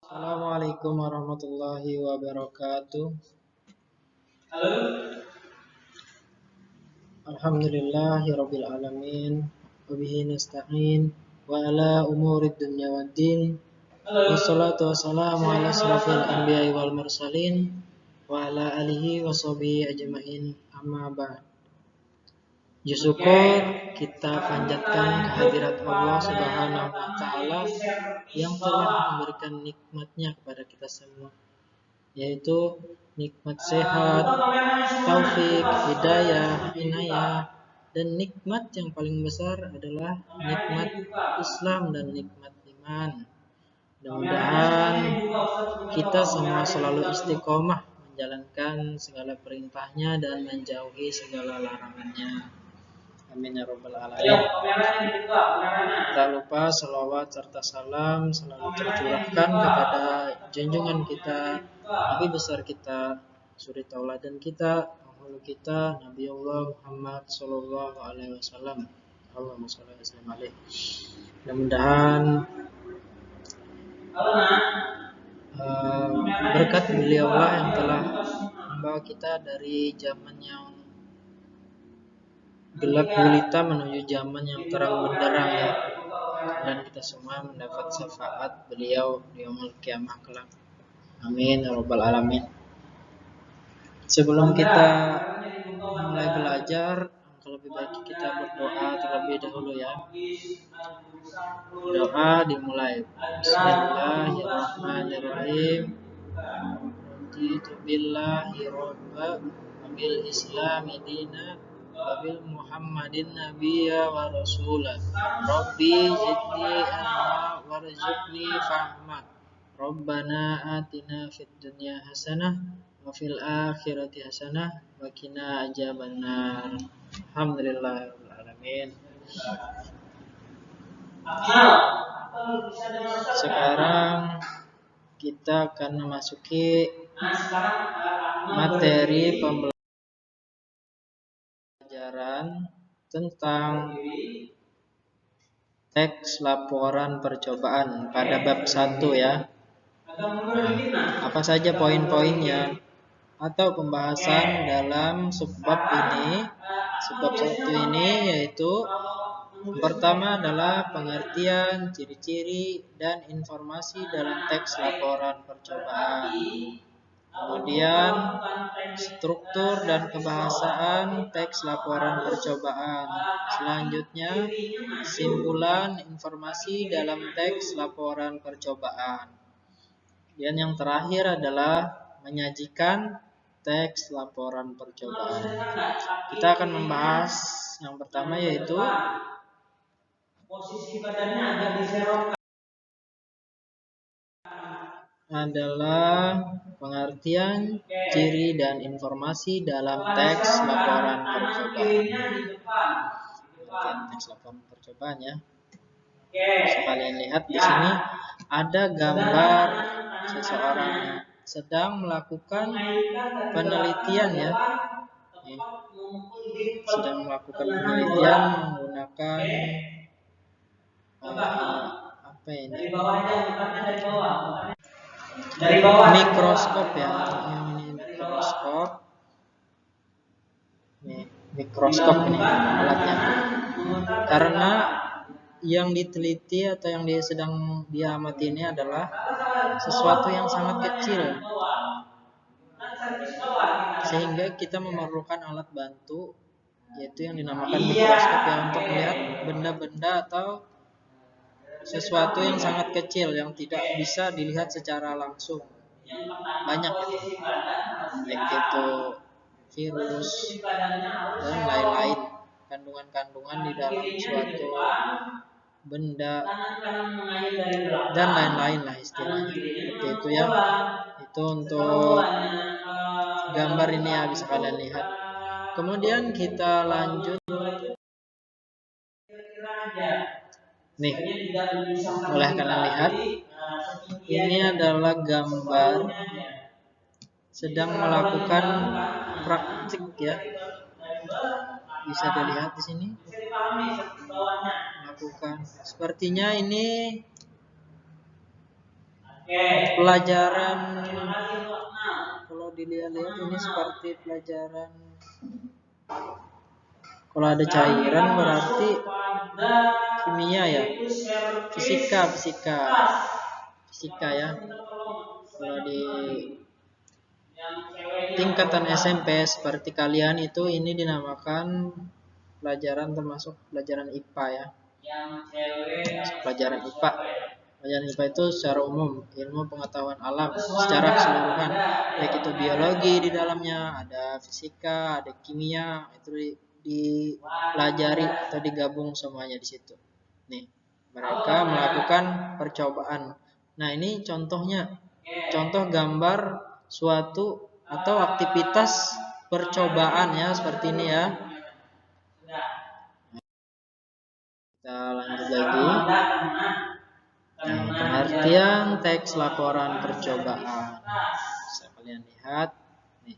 Assalamualaikum warahmatullahi wabarakatuh. Alhamdulillahirabbil alamin wa bihi nasta'in wa ala umurid dunya waddin. Wassalatu wassalamu ala asrofil anbiya'i wal mursalin wa ala alihi wa sahbihi ajma'in, amma ba'd. Syukur kita panjatkan kehadirat Allah Subhanahu wa taala yang telah memberikan nikmatnya kepada kita semua, yaitu nikmat sehat, taufik, hidayah, inayah, dan nikmat yang paling besar adalah nikmat Islam dan nikmat iman. Mudah-mudahan kita semua selalu istiqomah menjalankan segala perintahnya dan menjauhi segala larangannya. Amin ya rabbal alamin. Tak lupa salawat serta salam selalu tercurahkan kepada junjungan kita, Nabi besar kita, suri tauladan kita, penghulu kita, Nabi Allah Muhammad sallallahu alaihi wasallam. Allahumma shalli wa sallim alaihi. Mudah-mudahan berkat beliau lah yang telah membawa kita dari zaman yang gelap gulita menuju zaman yang terang benderang ya. Dan kita semua mendapat syafaat beliau di yaumul qiyamah kelak. Amin ya rabbal alamin. Sebelum kita mulai belajar, lebih baik kita berdoa terlebih dahulu ya. Doa dimulai. Bismillahirrahmanirrahim. Raditu billahi rabba wa bil islami dina wa bil muhammadin nabiyya wa rasulah. Rabbi zidni ilma warzuqni fahma. Rabbana atina fid dunya hasanah wa fil akhirati hasanah wa qina adzabannar. Alhamdulillahirabbil alamin. Sekarang kita akan memasuki materi pembelajaran tentang teks laporan percobaan pada bab 1 ya. Apa saja poin-poinnya atau pembahasan dalam subbab ini? Subbab 1 ini yaitu pertama adalah pengertian, ciri-ciri, dan informasi dalam teks laporan percobaan. Kemudian struktur dan kebahasaan teks laporan percobaan. Selanjutnya kesimpulan informasi dalam teks laporan percobaan. Dan yang terakhir adalah menyajikan teks laporan percobaan. Kita akan membahas yang pertama yaitu posisi badannya agak diserongkan adalah pengertian, ciri, dan informasi dalam teks laporan percobaan. Pengertian teks laporan percobaan ya. Bisa kalian lihat di sini ada gambar seseorang yang sedang melakukan penelitian ya. Sedang melakukan penelitian menggunakan apa ini? Mikroskop ya. Ini mikroskop. Mikroskop ini alatnya. Karena yang diteliti atau yang sedang diamati ini adalah sesuatu yang sangat kecil, sehingga kita memerlukan alat bantu, yaitu yang dinamakan mikroskop ya, untuk melihat benda-benda atau sesuatu yang sangat kecil yang tidak bisa dilihat secara langsung. Banyak baik itu virus dan lain-lain, kandungan-kandungan di dalam suatu benda dan lain-lain lah istilahnya. Seperti itu ya. Itu untuk gambar ini ya, bisa kalian lihat. Kemudian kita lanjut. Nih, boleh kalian lihat. Ini adalah gambar sedang melakukan praktik ya. Bisa dilihat di sini. Melakukan. Sepertinya ini pelajaran, kalau dilihat-lihat ini seperti pelajaran, kalau ada cairan berarti kimia ya, fisika ya. Kalau di tingkatan SMP seperti kalian itu, ini dinamakan pelajaran, termasuk pelajaran IPA ya. Pelajaran IPA. Pelajaran IPA itu secara umum ilmu pengetahuan alam secara keseluruhan, baik itu biologi di dalamnya, ada fisika, ada kimia, itu dipelajari atau digabung semuanya di situ. Nih, mereka melakukan percobaan. Nah, ini contohnya, contoh gambar suatu atau aktivitas percobaan ya, seperti ini ya. Kita lanjut lagi. Nah, pengertian teks laporan percobaan. Bisa kalian lihat. Nih.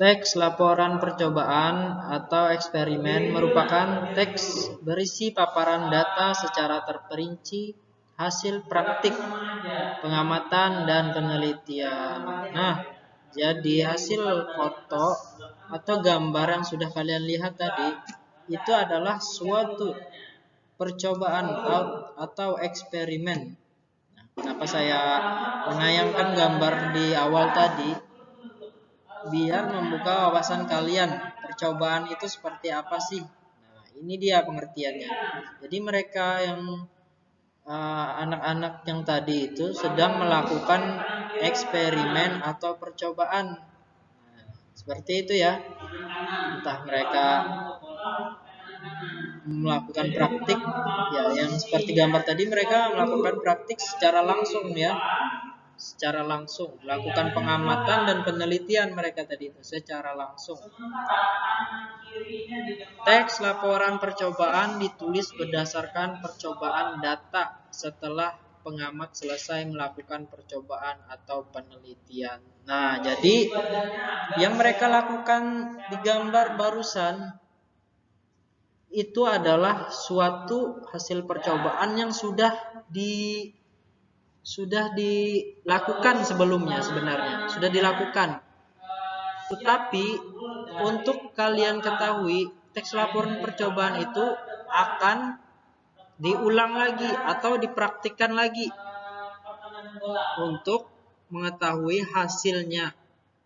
Teks laporan percobaan atau eksperimen merupakan teks berisi paparan data secara terperinci, hasil praktik, pengamatan, dan penelitian. Nah, jadi hasil foto atau gambar yang sudah kalian lihat tadi, itu adalah suatu percobaan atau eksperimen. Nah, kenapa saya menayangkan gambar di awal tadi? Biar membuka wawasan kalian, percobaan itu seperti apa sih? Nah, ini dia pengertiannya. Jadi mereka yang anak-anak yang tadi itu sedang melakukan eksperimen atau percobaan. Nah, seperti itu ya. Entah mereka melakukan praktik ya, yang seperti gambar tadi, mereka melakukan praktik secara langsung ya, secara langsung melakukan pengamatan dan penelitian mereka tadi itu secara langsung. Teks laporan percobaan ditulis berdasarkan percobaan data setelah pengamat selesai melakukan percobaan atau penelitian. Nah, jadi yang mereka lakukan di gambar barusan itu adalah suatu hasil percobaan yang sudah dilakukan sebelumnya, sebenarnya sudah dilakukan. Tetapi untuk kalian ketahui, teks laporan percobaan itu akan diulang lagi atau dipraktikkan lagi untuk mengetahui hasilnya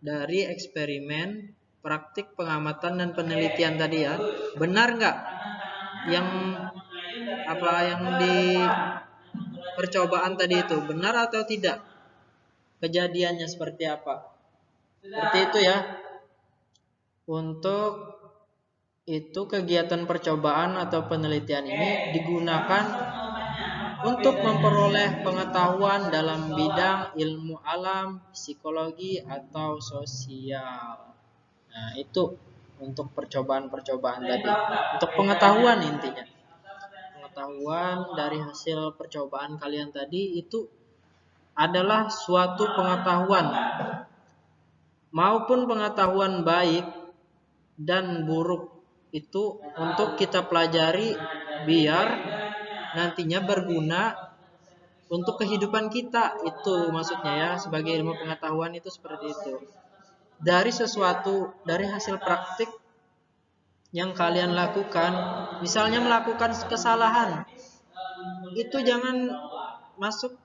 dari eksperimen, praktik, pengamatan, dan penelitian tadi ya. Benar nggak yang di percobaan tadi itu, benar atau tidak? Kejadiannya seperti apa? Seperti itu ya. Untuk itu kegiatan percobaan atau penelitian ini digunakan untuk memperoleh pengetahuan dalam bidang ilmu alam, psikologi, atau sosial. Nah, itu untuk percobaan-percobaan tadi. Untuk pengetahuan intinya. Pengetahuan dari hasil percobaan kalian tadi itu adalah suatu pengetahuan, maupun pengetahuan baik dan buruk, itu untuk kita pelajari biar nantinya berguna untuk kehidupan kita. Itu maksudnya ya, sebagai ilmu pengetahuan itu seperti itu. Dari hasil praktik yang kalian lakukan, misalnya melakukan kesalahan, itu jangan masuk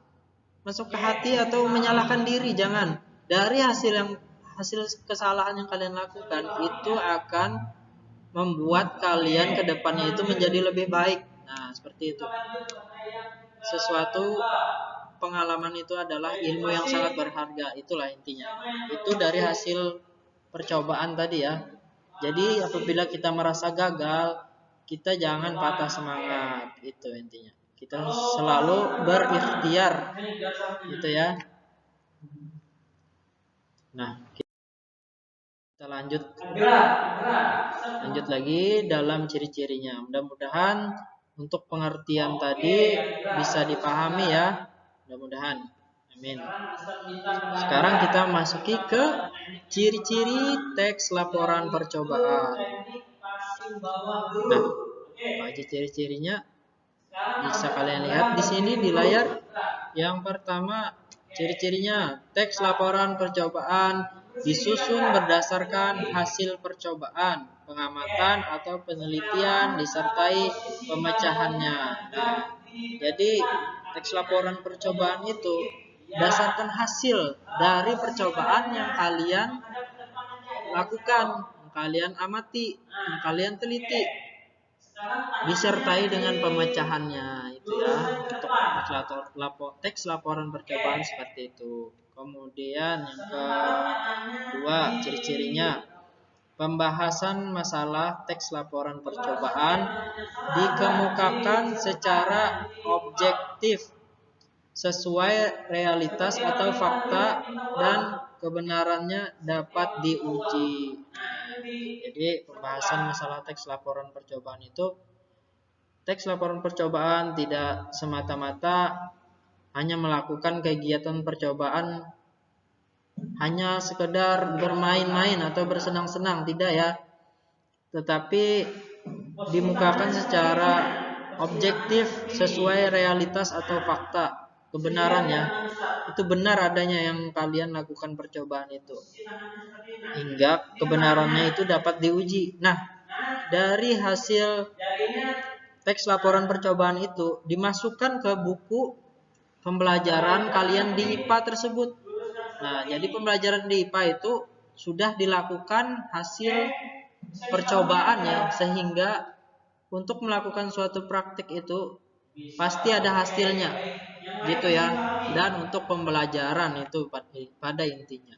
ke hati atau menyalahkan diri, jangan. Dari hasil kesalahan yang kalian lakukan itu akan membuat kalian ke depannya itu menjadi lebih baik. Nah, seperti itu. Sesuatu pengalaman itu adalah ilmu yang sangat berharga, itulah intinya. Itu dari hasil percobaan tadi ya. Jadi apabila kita merasa gagal, kita jangan patah semangat, itu intinya. Kita selalu berikhtiar, gitu ya. Nah, kita lanjut lagi dalam ciri-cirinya. Mudah-mudahan untuk pengertian tadi bisa dipahami ya. Mudah-mudahan. Amin. Sekarang kita masuki ke ciri-ciri teks laporan percobaan. Nah, apa aja ciri-cirinya? Bisa kalian lihat di sini di layar. Yang pertama, ciri-cirinya teks laporan percobaan disusun berdasarkan hasil percobaan, pengamatan atau penelitian disertai pemecahannya. Nah, jadi teks laporan percobaan itu berdasarkan hasil dari percobaan yang kalian lakukan, yang kalian amati, yang kalian teliti, disertai dengan pemecahannya itu ya. Untuk teks laporan percobaan seperti itu. Kemudian yang kedua, ciri-cirinya pembahasan masalah teks laporan percobaan dikemukakan secara objektif sesuai realitas atau fakta dan kebenarannya dapat diuji. Jadi pembahasan masalah teks laporan percobaan itu, teks laporan percobaan tidak semata-mata hanya melakukan kegiatan percobaan hanya sekedar bermain-main atau bersenang-senang, tidak ya. Tetapi dimukakan secara objektif sesuai realitas atau fakta, kebenarannya. Itu benar adanya yang kalian lakukan percobaan itu, hingga kebenarannya itu dapat diuji. Nah, dari hasil teks laporan percobaan itu dimasukkan ke buku pembelajaran kalian di IPA tersebut. Nah, jadi pembelajaran di IPA itu sudah dilakukan hasil percobaannya, sehingga untuk melakukan suatu praktik itu pasti ada hasilnya, gitu ya. Dan untuk pembelajaran itu pada intinya.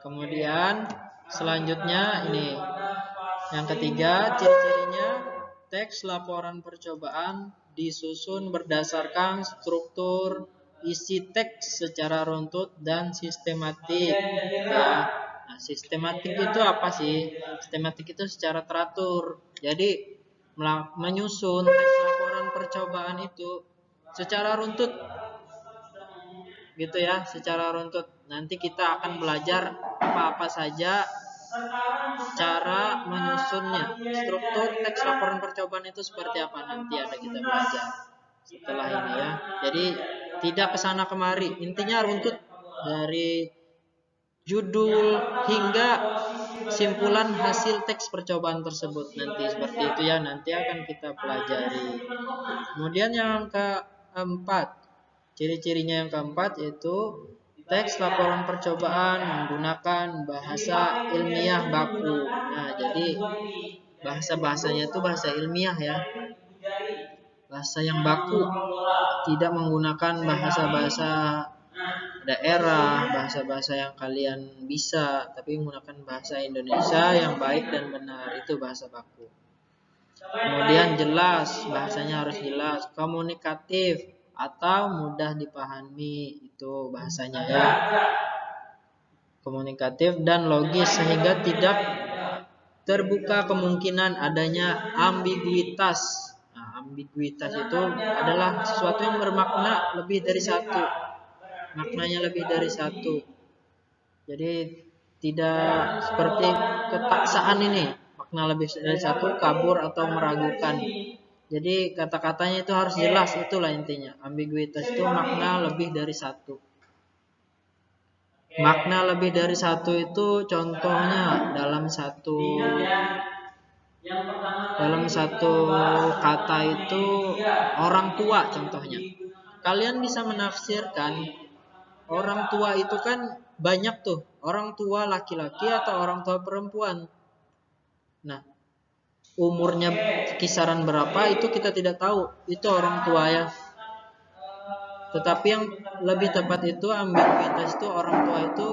Kemudian selanjutnya ini yang ketiga, ciri-cirinya teks laporan percobaan disusun berdasarkan struktur isi teks secara runtut dan sistematik. Ya. Nah, sistematik itu apa sih? Sistematik itu secara teratur. Jadi menyusun teks laporan percobaan itu secara runtut, gitu ya, secara runtut. Nanti kita akan belajar apa-apa saja cara menyusunnya. Struktur teks laporan percobaan itu seperti apa, nanti ada kita belajar setelah ini ya. Jadi tidak kesana kemari, intinya runtut dari judul hingga simpulan hasil teks percobaan tersebut, nanti seperti itu ya, nanti akan kita pelajari. Kemudian yang keempat, ciri-cirinya yang keempat yaitu teks laporan percobaan menggunakan bahasa ilmiah baku. Nah, jadi bahasa-bahasanya itu bahasa ilmiah ya, bahasa yang baku, tidak menggunakan bahasa-bahasa daerah, bahasa-bahasa yang kalian bisa, tapi menggunakan bahasa Indonesia yang baik dan benar, itu bahasa baku. Kemudian jelas, bahasanya harus jelas, komunikatif atau mudah dipahami, itu bahasanya ya. Komunikatif dan logis sehingga tidak terbuka kemungkinan adanya ambiguitas. Nah, ambiguitas itu adalah sesuatu yang bermakna lebih dari satu. Maknanya lebih dari satu. Jadi tidak seperti ketaksaan ini, makna lebih dari satu, kabur atau meragukan. Jadi kata-katanya itu harus jelas, itulah intinya. Ambiguitas itu makna lebih dari satu. Makna lebih dari satu itu contohnya dalam satu kata itu orang tua contohnya. Kalian bisa menafsirkan orang tua itu kan banyak tuh, orang tua laki-laki atau orang tua perempuan. Nah, umurnya kisaran berapa itu kita tidak tahu, itu orang tua ya. Tetapi yang lebih tepat itu ambiguitas itu orang tua itu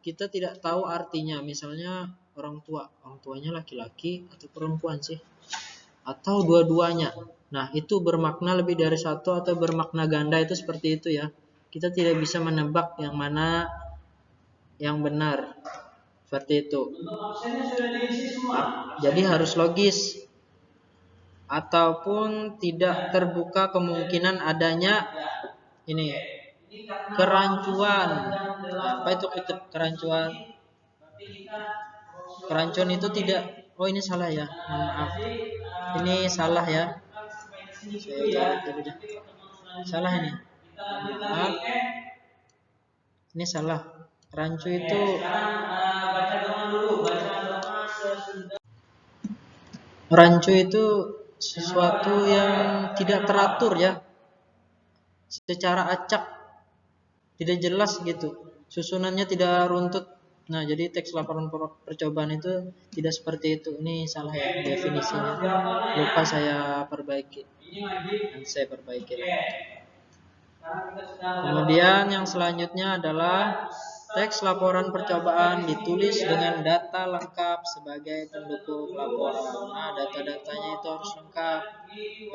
kita tidak tahu artinya. Misalnya orang tuanya laki-laki atau perempuan sih, atau dua-duanya. Nah, itu bermakna lebih dari satu atau bermakna ganda, itu seperti itu ya. Kita tidak bisa menebak yang mana yang benar, seperti itu. Jadi harus logis, ataupun tidak terbuka kemungkinan adanya ini kerancuan. Apa itu kerancuan? Kerancuan itu tidak. Oh, ini salah ya. Maaf. Ini salah ya. Saya cari dulu deh. Salah ini. Maaf, ini salah. Rancu itu sesuatu yang tidak teratur ya, secara acak, tidak jelas gitu, susunannya tidak runtut. Nah, jadi teks laporan percobaan itu tidak seperti itu. Ini salah ya definisinya, lupa saya perbaiki, dan saya perbaiki lagi. Kemudian yang selanjutnya adalah teks laporan percobaan ditulis dengan data lengkap sebagai pendukung laporan. Nah, data-datanya itu harus lengkap,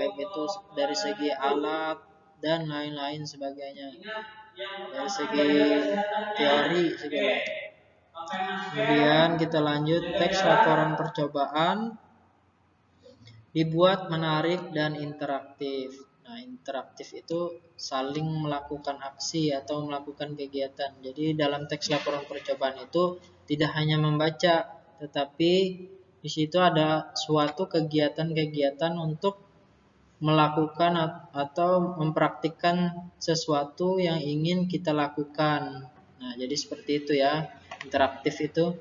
baik itu dari segi alat dan lain-lain sebagainya, dari segi teori segala. Kemudian kita lanjut, teks laporan percobaan dibuat menarik dan interaktif. Nah, interaktif itu saling melakukan aksi atau melakukan kegiatan. Jadi dalam teks laporan percobaan itu tidak hanya membaca, tetapi di situ ada suatu kegiatan-kegiatan untuk melakukan atau mempraktikkan sesuatu yang ingin kita lakukan. Nah, jadi seperti itu ya, interaktif itu.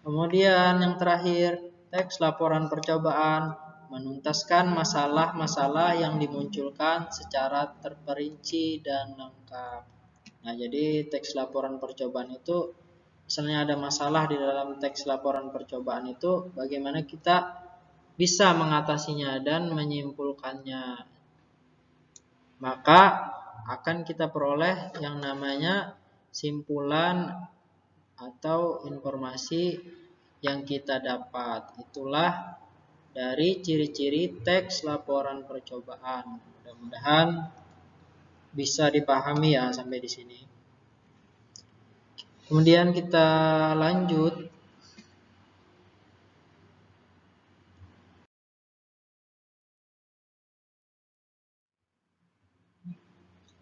Kemudian yang terakhir, teks laporan percobaan menuntaskan masalah-masalah yang dimunculkan secara terperinci dan lengkap. Nah, jadi teks laporan percobaan itu, misalnya ada masalah di dalam teks laporan percobaan itu, bagaimana kita bisa mengatasinya dan menyimpulkannya. Maka akan kita peroleh yang namanya simpulan atau informasi yang kita dapat. Itulah dari ciri-ciri teks laporan percobaan. Mudah-mudahan bisa dipahami ya sampai di sini. Kemudian kita lanjut.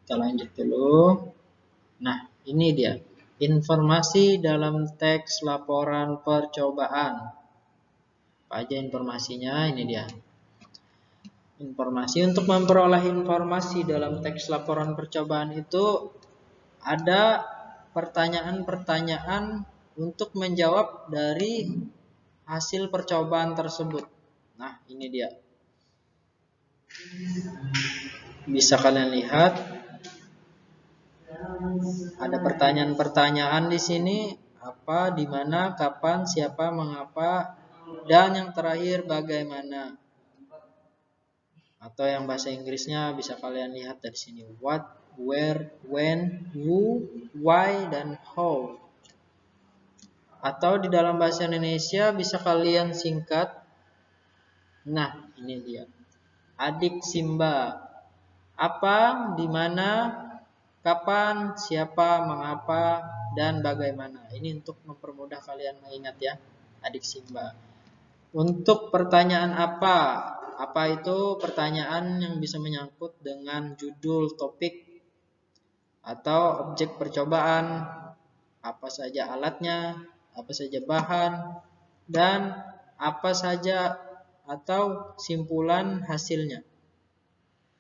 Kita lanjut dulu. Nah, ini dia. Informasi dalam teks laporan percobaan. Apa aja informasinya? Ini dia. Informasi. Untuk memperoleh informasi dalam teks laporan percobaan itu ada pertanyaan-pertanyaan untuk menjawab dari hasil percobaan tersebut. Nah, ini dia. Bisa kalian lihat. Ada pertanyaan-pertanyaan di sini. Apa, di mana, kapan, siapa, mengapa, dan yang terakhir bagaimana. Atau yang bahasa Inggrisnya bisa kalian lihat dari sini. What, where, when, who, why, dan how. Atau di dalam bahasa Indonesia bisa kalian singkat. Nah, ini dia. Adik Simba. Apa, di mana, kapan, siapa, mengapa, dan bagaimana. Ini untuk mempermudah kalian mengingat ya. Adik Simba. Untuk pertanyaan apa? Apa itu pertanyaan yang bisa menyangkut dengan judul topik atau objek percobaan, apa saja alatnya, apa saja bahan, dan apa saja atau simpulan hasilnya.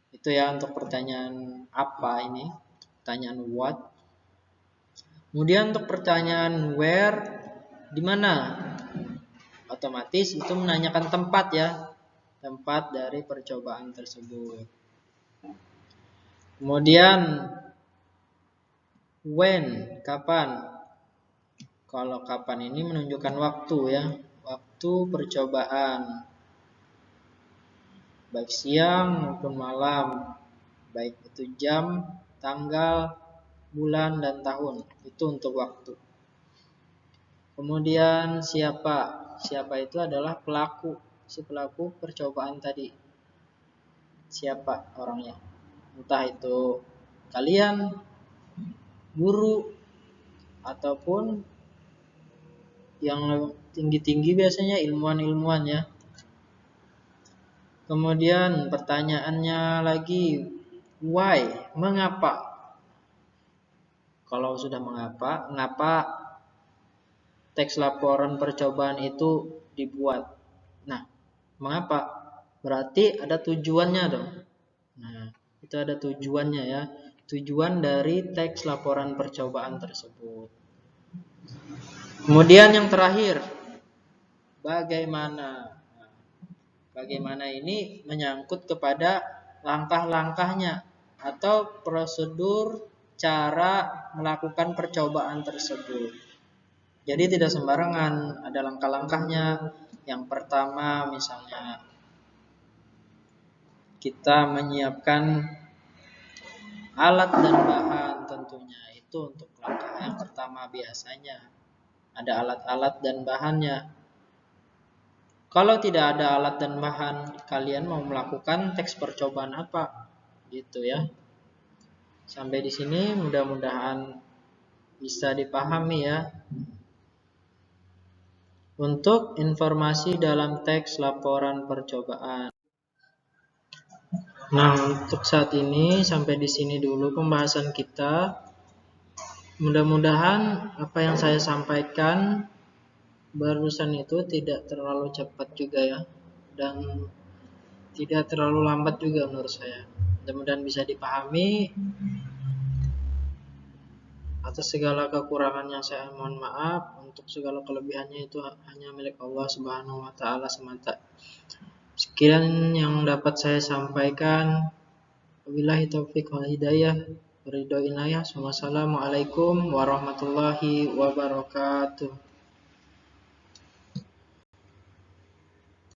Itu ya untuk pertanyaan apa ini, pertanyaan what. Kemudian untuk pertanyaan where, di mana? Otomatis itu menanyakan tempat ya, tempat dari percobaan tersebut. Kemudian when, kapan? Kalau kapan ini menunjukkan waktu ya, waktu percobaan. Baik siang maupun malam, baik itu jam, tanggal, bulan, dan tahun. Itu untuk waktu. Kemudian siapa? Siapa itu adalah pelaku, si pelaku percobaan tadi. Siapa orangnya? Entah itu kalian, guru, ataupun yang tinggi-tinggi biasanya ilmuwan-ilmuwan ya. Kemudian pertanyaannya lagi, why? Mengapa? Kalau sudah mengapa, teks laporan percobaan itu dibuat. Nah, mengapa? Berarti ada tujuannya dong. Nah, itu ada tujuannya ya. tujuan dari teks laporan percobaan tersebut. Kemudian yang terakhir, bagaimana? Bagaimana ini menyangkut kepada langkah-langkahnya atau prosedur cara melakukan percobaan tersebut. Jadi tidak sembarangan, ada langkah-langkahnya. Yang pertama misalnya kita menyiapkan alat dan bahan, tentunya itu untuk langkah yang pertama. Biasanya ada alat-alat dan bahannya. Kalau tidak ada alat dan bahan, kalian mau melakukan teks percobaan apa? Gitu ya. Sampai di sini mudah-mudahan bisa dipahami ya. Untuk informasi dalam teks laporan percobaan. Nah, untuk saat ini sampai di sini dulu pembahasan kita. Mudah-mudahan apa yang saya sampaikan barusan itu tidak terlalu cepat juga ya, dan tidak terlalu lambat juga menurut saya. Mudah-mudahan bisa dipahami. Atas segala kekurangannya saya mohon maaf. Untuk segala kelebihannya itu hanya milik Allah Subhanahu wa taala semata. Sekian yang dapat saya sampaikan. Wabillahi taufiq wal hidayah. Ridho inayah. Wassalamualaikum warahmatullahi wabarakatuh.